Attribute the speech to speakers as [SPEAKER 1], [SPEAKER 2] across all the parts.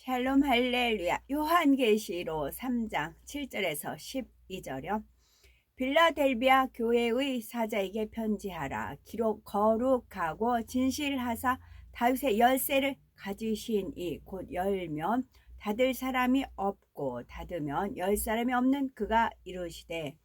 [SPEAKER 1] 샬롬 할렐루야. 요한계시록 3장 7절에서 12절요. 빌라델비아 교회의 사자에게 편지하라. 기록 거룩하고 진실하사 다윗의 열쇠를 가지신 이 곧 열면 닫을 사람이 없고 닫으면 열 사람이 없는 그가 이르시되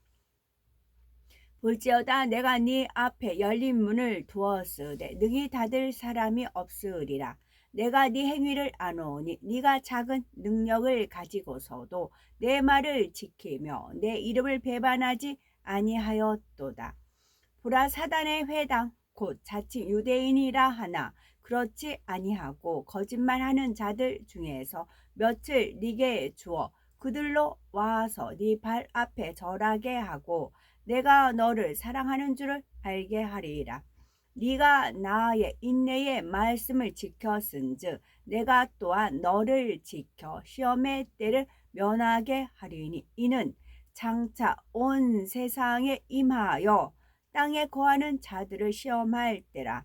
[SPEAKER 1] 볼지어다 내가 네 앞에 열린 문을 두었으되 능히 닫을 사람이 없으리라. 내가 네 행위를 아노니 네가 작은 능력을 가지고서도 내 말을 지키며 내 이름을 배반하지 아니하였도다. 보라 사단의 회당 곧 자칭 유대인이라 하나 그렇지 아니하고 거짓말하는 자들 중에서 며칠 네게 주어 그들로 와서 네 발 앞에 절하게 하고 내가 너를 사랑하는 줄을 알게 하리라. 네가 나의 인내의 말씀을 지켰은즉 내가 또한 너를 지켜 시험의 때를 면하게 하리니 이는 장차 온 세상에 임하여 땅에 거하는 자들을 시험할 때라.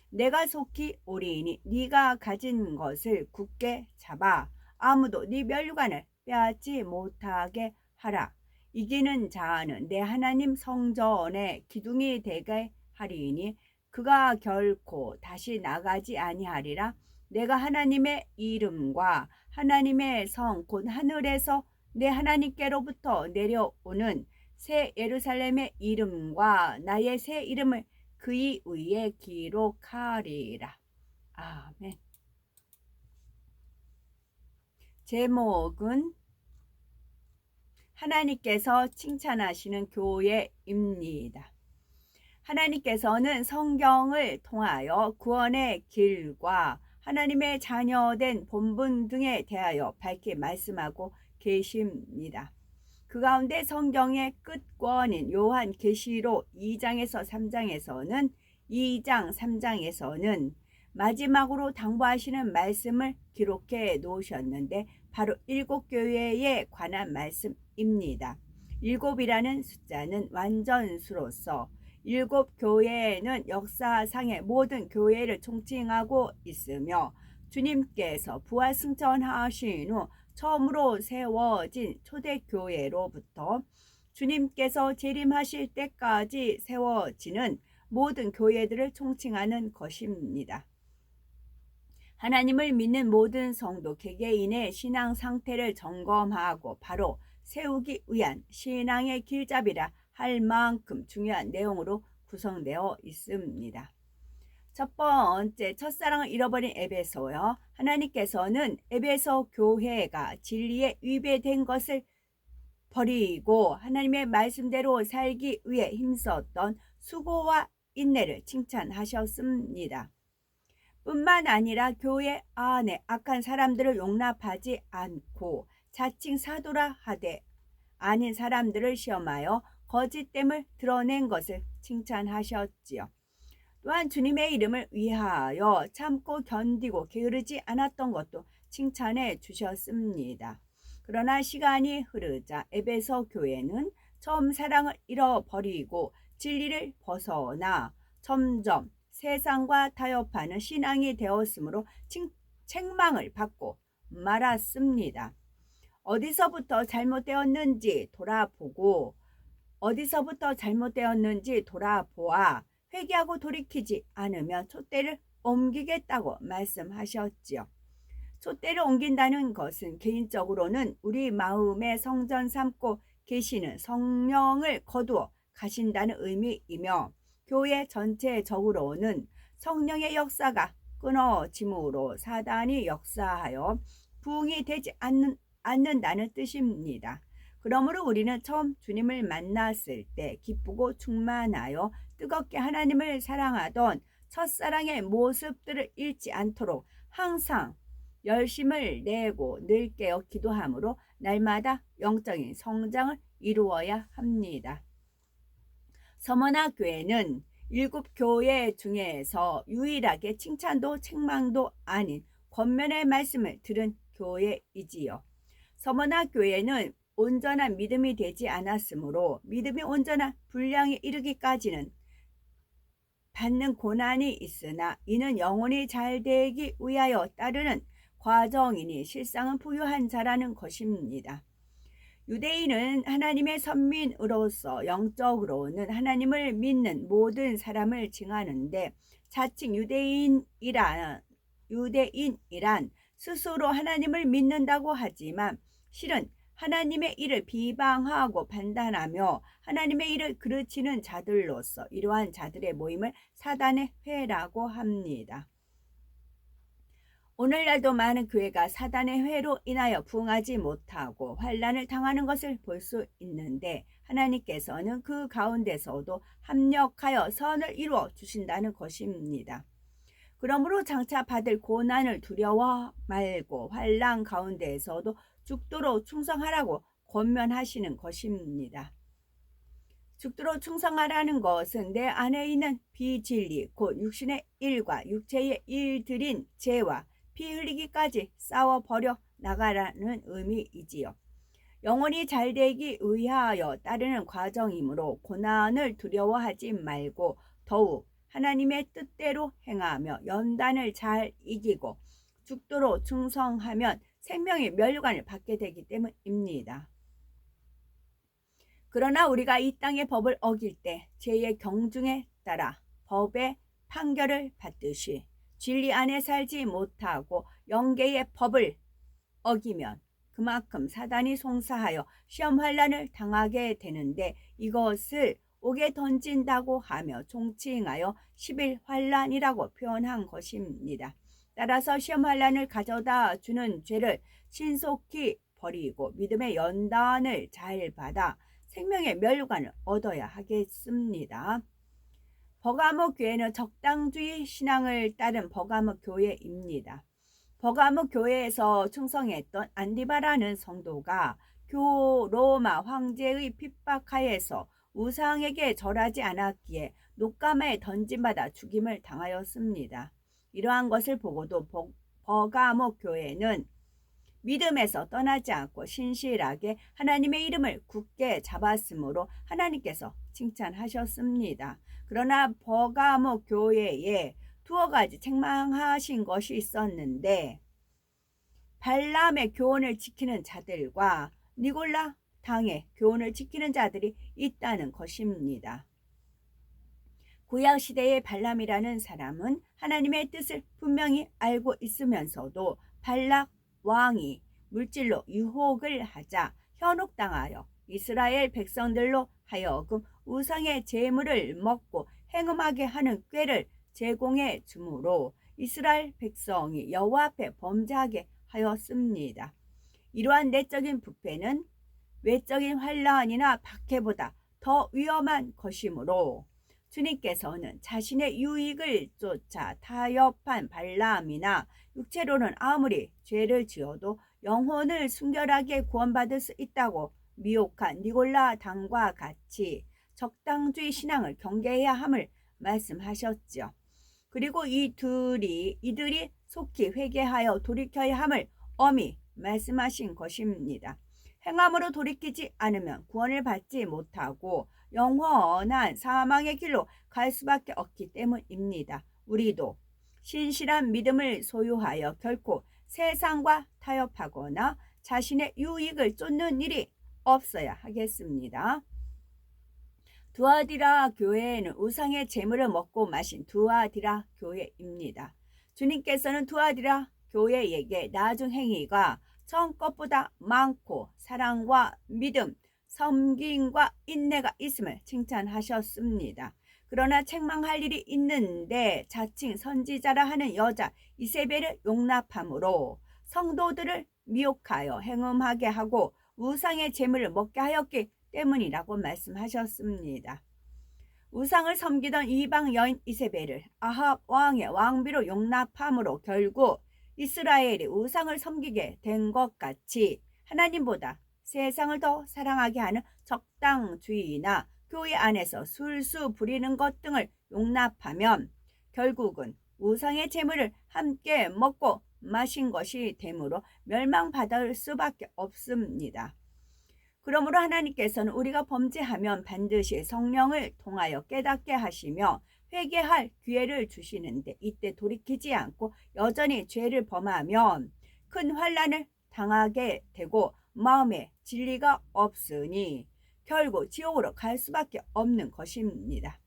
[SPEAKER 1] 내가 속히 오리니 네가 가진 것을 굳게 잡아 아무도 네 면류관을 빼앗지 못하게 하라. 이기는 자는 내 하나님 성전의 기둥이 되게 하리니 그가 결코 다시 나가지 아니하리라. 내가 하나님의 이름과 하나님의 성 곧 하늘에서 내 하나님께로부터 내려오는 새 예루살렘의 이름과 나의 새 이름을 그의 위에 기록하리라. 아멘. 제목은 하나님께서 칭찬하시는 교회입니다. 하나님께서는 성경을 통하여 구원의 길과 하나님의 자녀된 본분 등에 대하여 밝히 말씀하고 계십니다. 그 가운데 성경의 끝권인 요한계시록 2장에서 3장에서는 2장 3장에서는 마지막으로 당부하시는 말씀을 기록해 놓으셨는데 바로 7교회에 관한 말씀입니다. 7이라는 숫자는 완전수로서 7교회는 역사상의 모든 교회를 총칭하고 있으며 주님께서 부활승천하신 후 처음으로 세워진 초대교회로부터 주님께서 재림하실 때까지 세워지는 모든 교회들을 총칭하는 것입니다. 하나님을 믿는 모든 성도 개개인의 신앙 상태를 점검하고 바로 세우기 위한 신앙의 길잡이라 할 만큼 중요한 내용으로 구성되어 있습니다. 첫 번째, 첫사랑을 잃어버린 에베소요. 하나님께서는 에베소 교회가 진리에 위배된 것을 버리고 하나님의 말씀대로 살기 위해 힘썼던 수고와 인내를 칭찬하셨습니다. 뿐만 아니라 교회 안에 악한 사람들을 용납하지 않고 자칭 사도라 하되 아닌 사람들을 시험하여 거짓됨을 드러낸 것을 칭찬하셨지요. 또한 주님의 이름을 위하여 참고 견디고 게으르지 않았던 것도 칭찬해 주셨습니다. 그러나 시간이 흐르자 에베소 교회는 처음 사랑을 잃어버리고 진리를 벗어나 점점 세상과 타협하는 신앙이 되었으므로 책망을 받고 말았습니다. 어디서부터 잘못되었는지 돌아보아 회개하고 돌이키지 않으면 촛대를 옮기겠다고 말씀하셨지요. 촛대를 옮긴다는 것은 개인적으로는 우리 마음의 성전 삼고 계시는 성령을 거두어 가신다는 의미이며 교회 전체적으로는 성령의 역사가 끊어짐으로 사단이 역사하여 부흥이 되지 않는다는 뜻입니다. 그러므로 우리는 처음 주님을 만났을 때 기쁘고 충만하여 뜨겁게 하나님을 사랑하던 첫사랑의 모습들을 잃지 않도록 항상 열심을 내고 늘 깨어 기도함으로 날마다 영적인 성장을 이루어야 합니다. 서머나 교회는 7교회 중에서 유일하게 칭찬도 책망도 아닌 권면의 말씀을 들은 교회이지요. 서머나 교회는 온전한 믿음이 되지 않았으므로 믿음이 온전한 분량에 이르기까지는 받는 고난이 있으나 이는 영혼이 잘 되기 위하여 따르는 과정이니 실상은 부유한 자라는 것입니다. 유대인은 하나님의 선민으로서 영적으로는 하나님을 믿는 모든 사람을 칭하는데 자칭 유대인이란 스스로 하나님을 믿는다고 하지만 실은 하나님의 일을 비방하고 판단하며 하나님의 일을 그르치는 자들로서 이러한 자들의 모임을 사단의 회라고 합니다. 오늘날도 많은 교회가 사단의 회로 인하여 부응하지 못하고 환난을 당하는 것을 볼 수 있는데 하나님께서는 그 가운데서도 합력하여 선을 이루어 주신다는 것입니다. 그러므로 장차 받을 고난을 두려워 말고 환난 가운데에서도 죽도록 충성하라고 권면하시는 것입니다. 죽도록 충성하라는 것은 내 안에 있는 비진리 곧 육신의 일과 육체의 일들인 죄와 피 흘리기까지 싸워버려 나가라는 의미이지요. 영혼이 잘되기 위하여 따르는 과정이므로 고난을 두려워하지 말고 더욱 하나님의 뜻대로 행하며 연단을 잘 이기고 죽도록 충성하면 생명의 멸류관을 받게 되기 때문입니다. 그러나 우리가 이 땅의 법을 어길 때 죄의 경중에 따라 법의 판결을 받듯이 진리 안에 살지 못하고 영계의 법을 어기면 그만큼 사단이 송사하여 시험 환난을 당하게 되는데 이것을 옥에 던진다고 하며 총칭하여 10일 환난이라고 표현한 것입니다. 따라서 시험 환난을 가져다 주는 죄를 신속히 버리고 믿음의 연단을 잘 받아 생명의 멸류관을 얻어야 하겠습니다. 버가모 교회는 적당주의 신앙을 따른 버가모 교회입니다. 버가모 교회에서 충성했던 안디바라는 성도가 로마 황제의 핍박하에서 우상에게 절하지 않았기에 녹가마에 던짐받아 죽임을 당하였습니다. 이러한 것을 보고도 버가모 교회는 믿음에서 떠나지 않고 신실하게 하나님의 이름을 굳게 잡았으므로 하나님께서 칭찬하셨습니다. 그러나 버가모 교회에 두어 가지 책망하신 것이 있었는데 발람의 교훈을 지키는 자들과 니골라 당의 교훈을 지키는 자들이 있다는 것입니다. 구약시대의 발람이라는 사람은 하나님의 뜻을 분명히 알고 있으면서도 발락 왕이 물질로 유혹을 하자 현혹당하여 이스라엘 백성들로 하여금 우상의 제물을 먹고 행음하게 하는 꾀를 제공해 주므로 이스라엘 백성이 여호와 앞에 범죄하게 하였습니다. 이러한 내적인 부패는 외적인 환난이나 박해보다 더 위험한 것이므로 주님께서는 자신의 유익을 쫓아 타협한 발람이나 육체로는 아무리 죄를 지어도 영혼을 순결하게 구원받을 수 있다고 미혹한 니골라 당과 같이 적당주의 신앙을 경계해야 함을 말씀하셨죠. 그리고 이들이 속히 회개하여 돌이켜야 함을 엄히 말씀하신 것입니다. 행함으로 돌이키지 않으면 구원을 받지 못하고 영원한 사망의 길로 갈 수밖에 없기 때문입니다. 우리도 신실한 믿음을 소유하여 결코 세상과 타협하거나 자신의 유익을 쫓는 일이 없어야 하겠습니다. 두아디라 교회에는 우상의 제물을 먹고 마신 두아디라 교회입니다. 주님께서는 두아디라 교회에게 나중 행위가 전 것보다 많고 사랑과 믿음, 섬김과 인내가 있음을 칭찬하셨습니다. 그러나 책망할 일이 있는데 자칭 선지자라 하는 여자 이세벨을 용납함으로 성도들을 미혹하여 행음하게 하고 우상의 제물을 먹게 하였기 때문이라고 말씀하셨습니다. 우상을 섬기던 이방 여인 이세벨을 아합 왕의 왕비로 용납함으로 결국 이스라엘이 우상을 섬기게 된 것 같이 하나님보다 세상을 더 사랑하게 하는 적당주의나 교회 안에서 술수 부리는 것 등을 용납하면 결국은 우상의 제물을 함께 먹고 마신 것이 되므로 멸망받을 수밖에 없습니다. 그러므로 하나님께서는 우리가 범죄하면 반드시 성령을 통하여 깨닫게 하시며 회개할 기회를 주시는데 이때 돌이키지 않고 여전히 죄를 범하면 큰 환난을 당하게 되고 마음에 진리가 없으니 결국 지옥으로 갈 수밖에 없는 것입니다.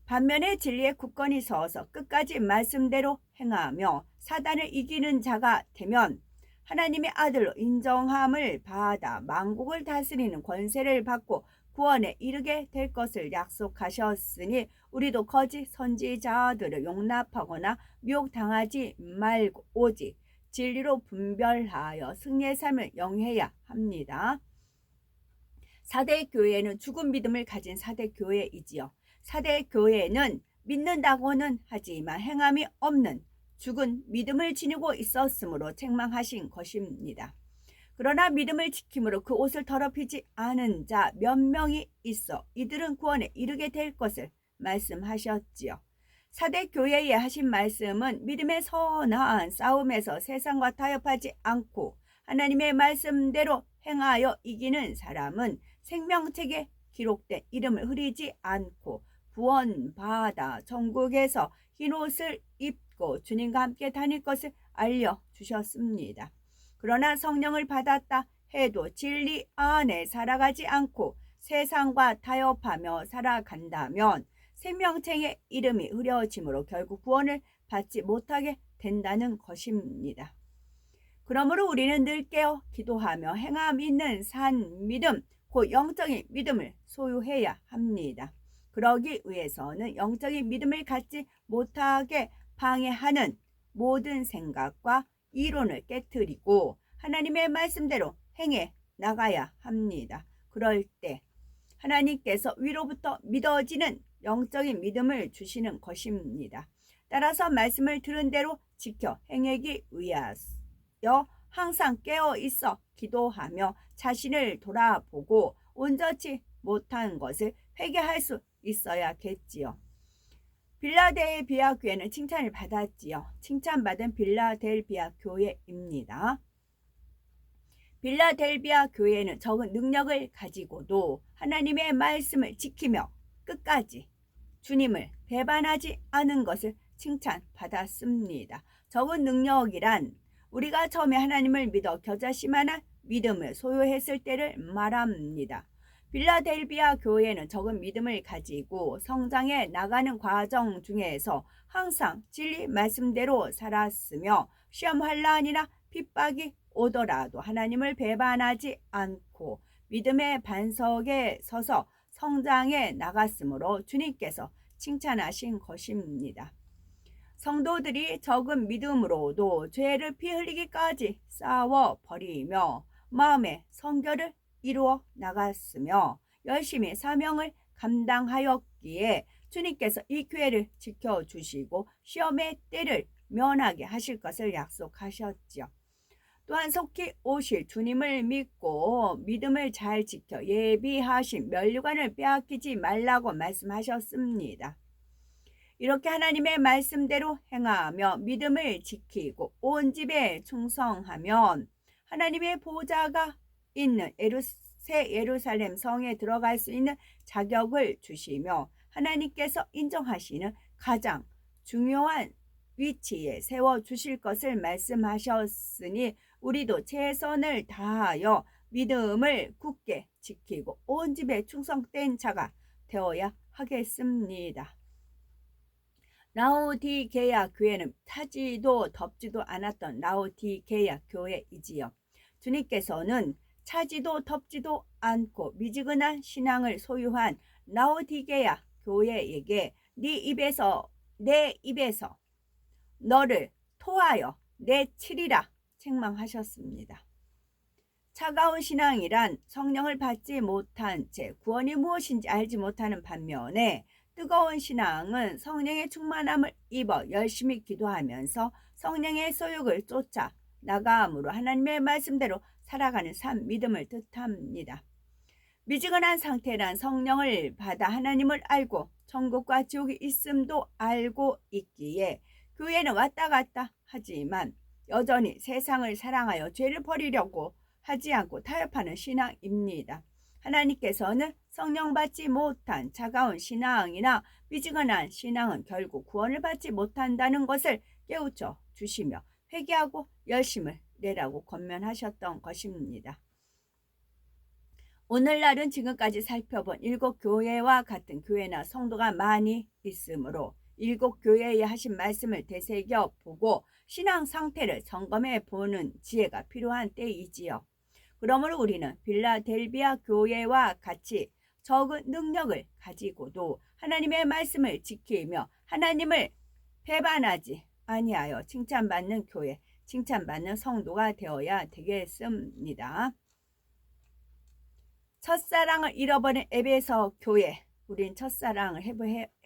[SPEAKER 1] 반면에 진리에 굳건히 서서 끝까지 말씀대로 행하며 사단을 이기는 자가 되면 하나님의 아들로 인정함을 받아 만국을 다스리는 권세를 받고 구원에 이르게 될 것을 약속하셨으니 우리도 거짓 선지자들을 용납하거나 미혹당하지 말고 오직 진리로 분별하여 승리의 삶을 영해야 합니다. 사대 교회는 죽은 믿음을 가진 사대 교회이지요. 사대 교회는 믿는다고는 하지만 행함이 없는 죽은 믿음을 지니고 있었으므로 책망하신 것입니다. 그러나 믿음을 지킴으로 그 옷을 더럽히지 않은 자 몇 명이 있어 이들은 구원에 이르게 될 것을 말씀하셨지요. 사대 교회에 하신 말씀은 믿음의 선한 싸움에서 세상과 타협하지 않고 하나님의 말씀대로 행하여 이기는 사람은 생명책에 기록된 이름을 흐리지 않고 구원받아 천국에서 흰옷을 입고 주님과 함께 다닐 것을 알려주셨습니다. 그러나 성령을 받았다 해도 진리 안에 살아가지 않고 세상과 타협하며 살아간다면 생명책의 이름이 흐려짐으로 결국 구원을 받지 못하게 된다는 것입니다. 그러므로 우리는 늘 깨어 기도하며 행함 있는 산 믿음, 곧 영적인 믿음을 소유해야 합니다. 그러기 위해서는 영적인 믿음을 갖지 못하게 방해하는 모든 생각과 이론을 깨트리고 하나님의 말씀대로 행해 나가야 합니다. 그럴 때 하나님께서 위로부터 믿어지는 영적인 믿음을 주시는 것입니다. 따라서 말씀을 들은 대로 지켜 행하기 위하여 항상 깨어 있어 기도하며 자신을 돌아보고 온전치 못한 것을 회개할 수 있어야겠지요. 빌라델비아 교회는 칭찬을 받았지요. 칭찬받은 빌라델비아 교회입니다. 빌라델비아 교회는 적은 능력을 가지고도 하나님의 말씀을 지키며 끝까지 주님을 배반하지 않은 것을 칭찬받았습니다. 적은 능력이란 우리가 처음에 하나님을 믿어 겨자씨만한 믿음을 소유했을 때를 말합니다. 빌라델비아 교회는 적은 믿음을 가지고 성장해 나가는 과정 중에서 항상 진리 말씀대로 살았으며 시험 환난이나 핍박이 오더라도 하나님을 배반하지 않고 믿음의 반석에 서서 성장해 나갔으므로 주님께서 칭찬하신 것입니다. 성도들이 적은 믿음으로도 죄를 피 흘리기까지 싸워버리며 마음의 성결을 이루어 나갔으며 열심히 사명을 감당하였기에 주님께서 이 교회를 지켜주시고 시험의 때를 면하게 하실 것을 약속하셨지요. 또한 속히 오실 주님을 믿고 믿음을 잘 지켜 예비하신 면류관을 빼앗기지 말라고 말씀하셨습니다. 이렇게 하나님의 말씀대로 행하며 믿음을 지키고 온 집에 충성하면 하나님의 보좌가 있는 새 예루살렘 성에 들어갈 수 있는 자격을 주시며 하나님께서 인정하시는 가장 중요한 위치에 세워주실 것을 말씀하셨으니 우리도 최선을 다하여 믿음을 굳게 지키고 온 집에 충성된 자가 되어야 하겠습니다. 라오디게야 교회는 타지도 덥지도 않았던 라오디게야 교회이지요. 주님께서는 차지도 덥지도 않고 미지근한 신앙을 소유한 라오디게야 교회에게 내 입에서 너를 토하여 내치리라 책망하셨습니다. 차가운 신앙이란 성령을 받지 못한 채 구원이 무엇인지 알지 못하는 반면에 뜨거운 신앙은 성령의 충만함을 입어 열심히 기도하면서 성령의 소욕을 쫓아 나감으로 하나님의 말씀대로 살아가는 산 믿음을 뜻합니다. 미지근한 상태란 성령을 받아 하나님을 알고 천국과 지옥이 있음도 알고 있기에 교회는 왔다 갔다 하지만 여전히 세상을 사랑하여 죄를 버리려고 하지 않고 타협하는 신앙입니다. 하나님께서는 성령 받지 못한 차가운 신앙이나 미지근한 신앙은 결국 구원을 받지 못한다는 것을 깨우쳐 주시며 회개하고 열심을 되라고 권면하셨던 것입니다. 오늘날은 지금까지 살펴본 일곱 교회와 같은 교회나 성도가 많이 있으므로 일곱 교회에 하신 말씀을 되새겨 보고 신앙 상태를 점검해 보는 지혜가 필요한 때이지요. 그러므로 우리는 빌라델비아 교회와 같이 적은 능력을 가지고도 하나님의 말씀을 지키며 하나님을 배반하지 아니하여 칭찬받는 교회, 칭찬받는 성도가 되어야 되겠습니다. 첫사랑을 잃어버린 에베소 교회, 우린 첫사랑을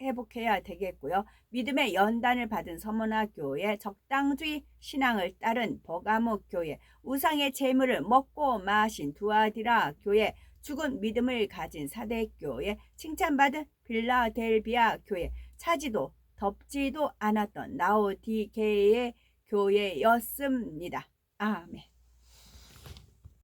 [SPEAKER 1] 회복해야 되겠고요. 믿음의 연단을 받은 서문화 교회, 적당주의 신앙을 따른 버가모 교회, 우상의 재물을 먹고 마신 두아디라 교회, 죽은 믿음을 가진 사대교회, 칭찬받은 빌라델비아 교회, 차지도 덥지도 않았던 라오디게의 교회였습니다. 아멘.